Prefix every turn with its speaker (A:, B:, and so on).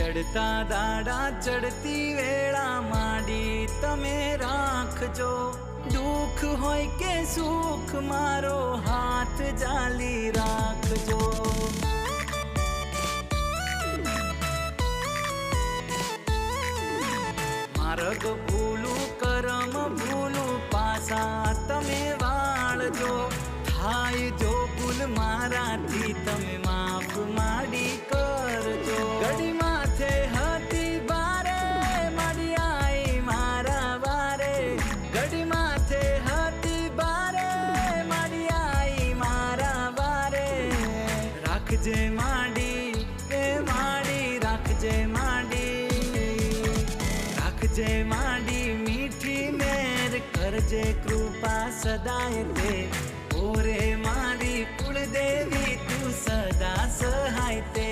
A: चढ़ता दाड़ा चढ़ती वेळा माडी तमे राखजो। दुख होय के सुख मारो हाथ जाली राखजो। मार्ग भूलू करम भूलू पासा तमे वाळजो। थाय जो भूल माराथी तमे माफ माडी करजो। गड़ी माथे हती बारे माडी आई मारा वारे। गड़ी माथे हती बारे माडी आई मारा वारे। राखजे माडी ए माडी राखजे माडी। राखजे माडी मीठी मेर करजे कृपा सदाय ते। ओरे मारी कुलदेवी तू सदा सहाय ते।